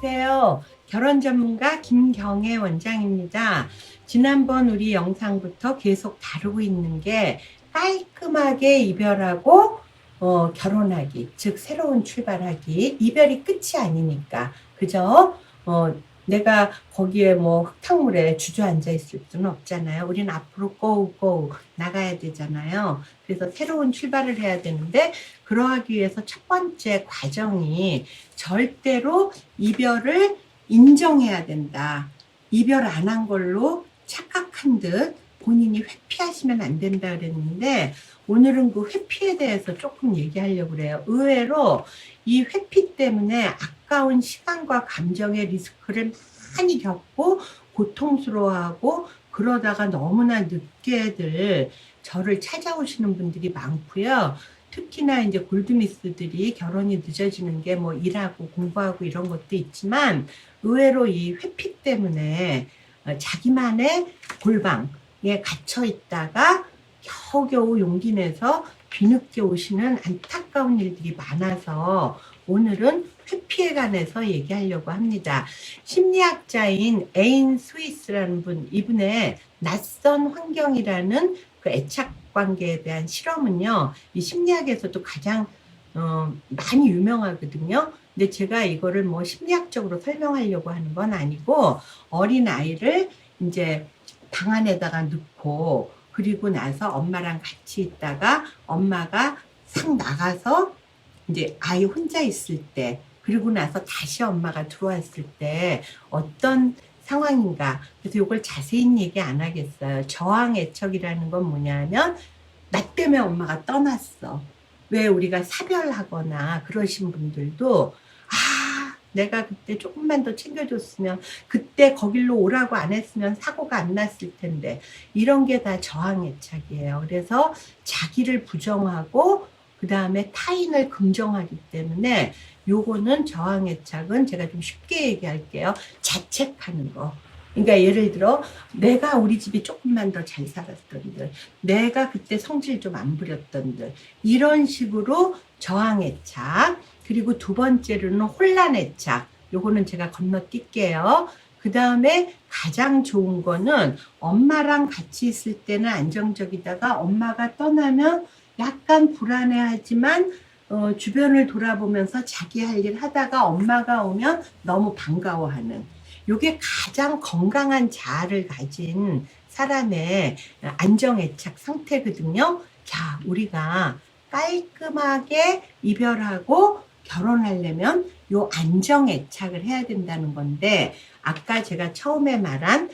안녕하세요. 결혼 전문가 김경애 원장입니다. 지난번 우리 영상부터 계속 다루고 있는 게 깔끔하게 이별하고 결혼하기, 즉 새로운 출발하기. 이별이 끝이 아니니까, 그죠? 내가 거기에 뭐 흙탕물에 주저앉아 있을 수는 없잖아요. 우린 앞으로 고고 나가야 되잖아요. 그래서 새로운 출발을 해야 되는데, 그러하기 위해서 첫 번째 과정이 절대로 이별을 인정해야 된다. 이별 안 한 걸로 착각한 듯 본인이 회피하시면 안 된다 그랬는데, 오늘은 그 회피에 대해서 조금 얘기하려고 그래요. 의외로 이 회피 때문에 아까운 시간과 감정의 리스크를 많이 겪고 고통스러워하고, 그러다가 너무나 늦게들 저를 찾아오시는 분들이 많고요. 특히나 이제 골드미스들이 결혼이 늦어지는 게 뭐 일하고 공부하고 이런 것도 있지만, 의외로 이 회피 때문에 자기만의 골방에 갇혀 있다가 겨우겨우 용기 내서 뒤늦게 오시는 안타까운 일들이 많아서 오늘은 회피에 관해서 얘기하려고 합니다. 심리학자인 에인 스위스라는 분, 이분의 낯선 환경이라는 그 애착 관계에 대한 실험은요, 이 심리학에서도 가장 많이 유명하거든요. 근데 제가 이거를 뭐 심리학적으로 설명하려고 하는 건 아니고, 어린 아이를 이제 방 안에다가 넣고, 그리고 나서 엄마랑 같이 있다가 엄마가 싹 나가서 이제 아이 혼자 있을 때, 그리고 나서 다시 엄마가 들어왔을 때 어떤 상황인가. 그래서 이걸 자세히 얘기 안 하겠어요. 저항 애척이라는 건 뭐냐면, 나 때문에 엄마가 떠났어. 왜 우리가 사별하거나 그러신 분들도, 내가 그때 조금만 더 챙겨줬으면, 그때 거길로 오라고 안 했으면 사고가 안 났을 텐데, 이런 게 다 저항애착이에요. 그래서 자기를 부정하고 그 다음에 타인을 긍정하기 때문에, 요거는 저항애착은 제가 좀 쉽게 얘기할게요. 자책하는 거. 그러니까 예를 들어 내가 우리 집이 조금만 더 잘 살았던들, 내가 그때 성질 좀 안 부렸던들, 이런 식으로 저항애착. 그리고 두 번째로는 혼란애착. 요거는 제가 건너뛸게요. 그 다음에 가장 좋은 거는, 엄마랑 같이 있을 때는 안정적이다가 엄마가 떠나면 약간 불안해하지만 주변을 돌아보면서 자기 할 일 하다가 엄마가 오면 너무 반가워하는, 요게 가장 건강한 자아를 가진 사람의 안정애착 상태거든요. 자, 우리가 깔끔하게 이별하고 결혼하려면 요 안정애착을 해야 된다는 건데, 아까 제가 처음에 말한,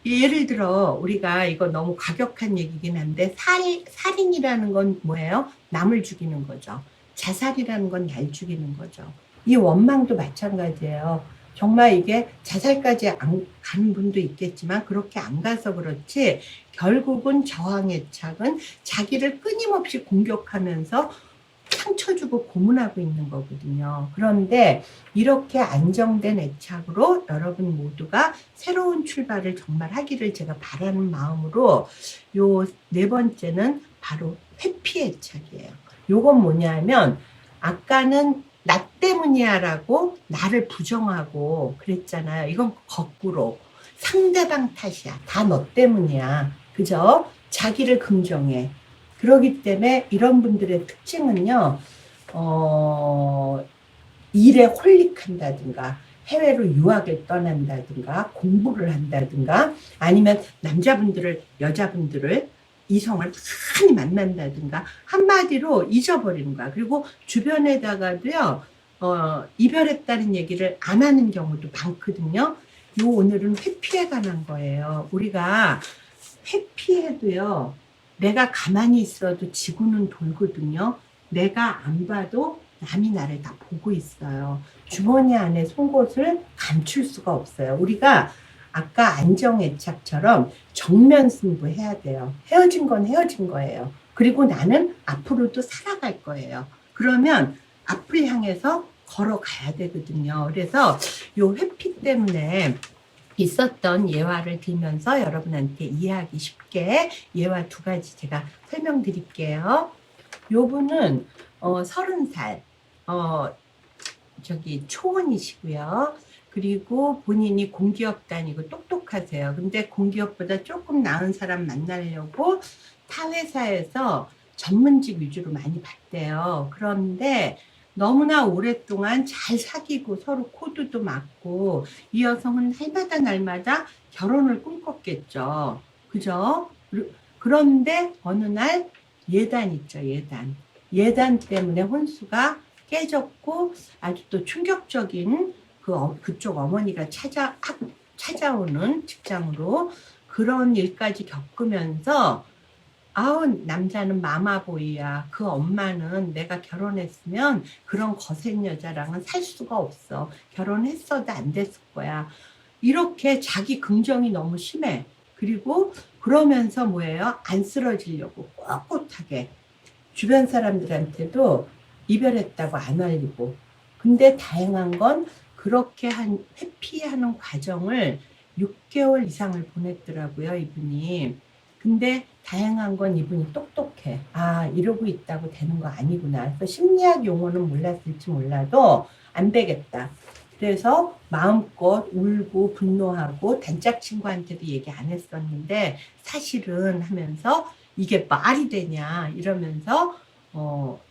예를 들어 우리가, 이거 너무 과격한 얘기긴 한데, 살인이라는 건 뭐예요? 남을 죽이는 거죠. 자살이라는 건 날 죽이는 거죠. 이 원망도 마찬가지예요. 정말 이게 자살까지 안 가는 분도 있겠지만, 그렇게 안 가서 그렇지, 결국은 저항애착은 자기를 끊임없이 공격하면서 상처 주고 고문하고 있는 거거든요. 그런데 이렇게 안정된 애착으로 여러분 모두가 새로운 출발을 정말 하기를 제가 바라는 마음으로, 요 네 번째는 바로 회피 애착이에요. 요건 뭐냐면, 아까는 나 때문이야 라고 나를 부정하고 그랬잖아요. 이건 거꾸로 상대방 탓이야. 다 너 때문이야. 그죠? 자기를 긍정해. 그렇기 때문에 이런 분들의 특징은요, 일에 홀릭한다든가, 해외로 유학을 떠난다든가, 공부를 한다든가, 아니면 여자분들을, 이성을 많이 만난다든가, 한마디로 잊어버리는 거야. 그리고 주변에다가도요, 이별했다는 얘기를 안 하는 경우도 많거든요. 오늘은 회피에 관한 거예요. 우리가 회피해도요, 내가 가만히 있어도 지구는 돌거든요. 내가 안 봐도 남이 나를 다 보고 있어요. 주머니 안에 속옷을 감출 수가 없어요. 우리가 아까 안정애착처럼 정면 승부해야 돼요. 헤어진 건 헤어진 거예요. 그리고 나는 앞으로도 살아갈 거예요. 그러면 앞을 향해서 걸어가야 되거든요. 그래서 요 회피 때문에 있었던 예화를 들면서 여러분한테 이해하기 쉽게 예화 두 가지 제가 설명드릴게요. 요 분은 30살, 초원이시고요. 그리고 본인이 공기업 다니고 똑똑하세요. 근데 공기업보다 조금 나은 사람 만나려고 타 회사에서 전문직 위주로 많이 봤대요. 그런데 너무나 오랫동안 잘 사귀고 서로 코드도 맞고 이 여성은 날마다 결혼을 꿈꿨겠죠. 그죠? 그런데 어느 날 예단 있죠, 예단. 예단 때문에 혼수가 깨졌고 아주 또 충격적인 그쪽 어머니가 찾아오는 직장으로 그런 일까지 겪으면서 아우 남자는 마마보이야. 그 엄마는 내가 결혼했으면 그런 거센 여자랑은 살 수가 없어. 결혼했어도 안 됐을 거야. 이렇게 자기 긍정이 너무 심해. 그리고 그러면서 뭐예요? 안 쓰러지려고 꼿꼿하게 주변 사람들한테도 이별했다고 안 알리고. 근데 다행한 건 그렇게 회피하는 과정을 6개월 이상을 보냈더라고요, 이분이. 근데 다행한 건 이분이 똑똑해. 아, 이러고 있다고 되는 거 아니구나. 그래서 심리학 용어는 몰랐을지 몰라도 안 되겠다. 그래서 마음껏 울고 분노하고 단짝 친구한테도 얘기 안 했었는데 사실은 하면서 이게 말이 되냐 이러면서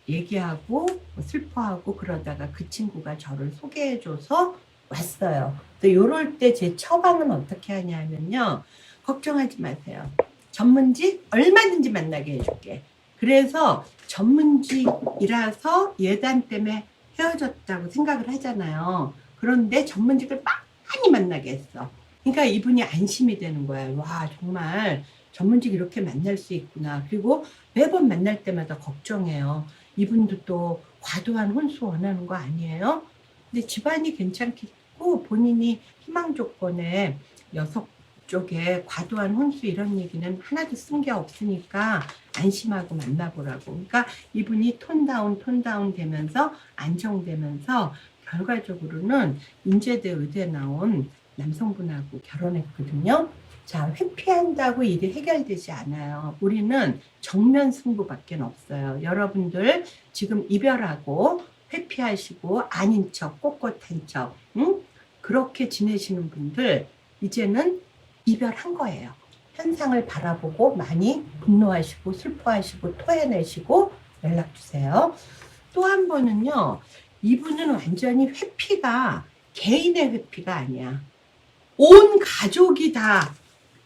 얘기하고 슬퍼하고 그러다가 그 친구가 저를 소개해줘서 왔어요. 이럴 때 제 처방은 어떻게 하냐면요. 걱정하지 마세요. 전문직 얼마든지 만나게 해줄게. 그래서 전문직이라서 예단 때문에 헤어졌다고 생각을 하잖아요. 그런데 전문직을 많이 만나게 했어. 그러니까 이분이 안심이 되는 거야. 와, 정말 전문직 이렇게 만날 수 있구나. 그리고 매번 만날 때마다 걱정해요. 이분도 또 과도한 혼수 원하는 거 아니에요? 근데 집안이 괜찮겠고 본인이 희망 조건에 여섯 쪽에 과도한 혼수 이런 얘기는 하나도 쓴 게 없으니까 안심하고 만나보라고. 그러니까 이분이 톤다운 되면서 안정되면서 결과적으로는 인제대 의대 나온 남성분하고 결혼했거든요. 자, 회피한다고 일이 해결되지 않아요. 우리는 정면 승부밖에 없어요. 여러분들 지금 이별하고 회피하시고 아닌 척, 꼿꼿한 척, 응? 그렇게 지내시는 분들 이제는 이별한 거예요. 현상을 바라보고 많이 분노하시고 슬퍼하시고 토해내시고 연락주세요. 또 한 번은요. 이분은 완전히 회피가 개인의 회피가 아니야. 온 가족이 다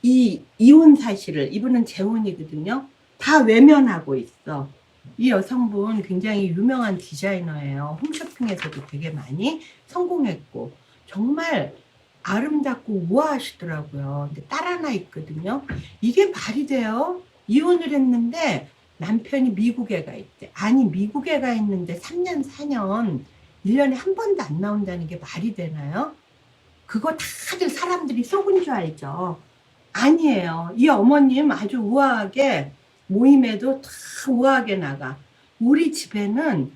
이 이혼 사실을 이분은 재혼이거든요. 다 외면하고 있어. 이 여성분 굉장히 유명한 디자이너예요. 홈쇼핑에서도 되게 많이 성공했고 정말 아름답고 우아하시더라고요. 근데 딸 하나 있거든요. 이게 말이 돼요? 이혼을 했는데 남편이 미국에 가 있대. 아니 미국에 가 있는데 3년 4년 1년에 한 번도 안 나온다는 게 말이 되나요? 그거 다들 사람들이 속은 줄 알죠. 아니에요. 이 어머님 아주 우아하게 모임에도 다 우아하게 나가. 우리 집에는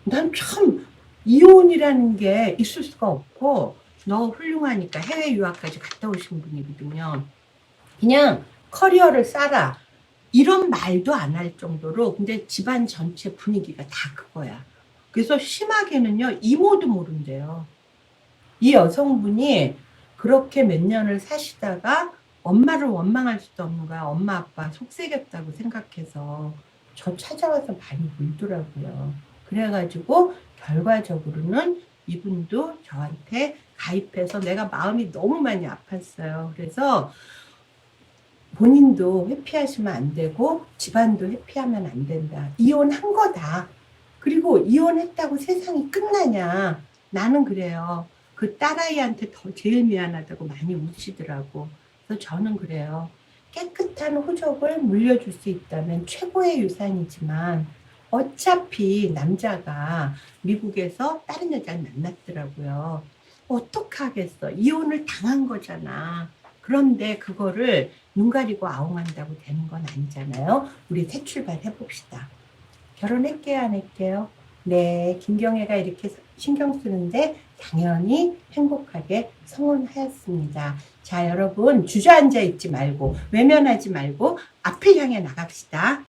난 참 이혼이라는 게 있을 수가 없고 너 훌륭하니까 해외 유학까지 갔다 오신 분이거든요. 그냥 커리어를 쌓아. 이런 말도 안 할 정도로 근데 집안 전체 분위기가 다 그거야. 그래서 심하게는요. 이모도 모른대요. 이 여성분이 그렇게 몇 년을 사시다가 엄마를 원망할 수도 없는 거야. 엄마 아빠 속색였다고 생각해서 저 찾아와서 많이 울더라고요. 그래가지고 결과적으로는 이분도 저한테 가입해서 내가 마음이 너무 많이 아팠어요. 그래서 본인도 회피하시면 안 되고 집안도 회피하면 안 된다. 이혼한 거다. 그리고 이혼했다고 세상이 끝나냐. 나는 그래요. 그 딸아이한테 더 제일 미안하다고 많이 우시더라고. 그래서 저는 그래요. 깨끗한 호적을 물려줄 수 있다면 최고의 유산이지만 어차피 남자가 미국에서 다른 여자를 만났더라고요. 어떡하겠어. 이혼을 당한 거잖아. 그런데 그거를 눈 가리고 아웅한다고 되는 건 아니잖아요. 우리 새 출발 해봅시다. 결혼할게요, 안 할게요? 네, 김경애가 이렇게 신경 쓰는데 당연히 행복하게 성혼하였습니다. 자, 여러분 주저앉아 있지 말고 외면하지 말고 앞을 향해 나갑시다.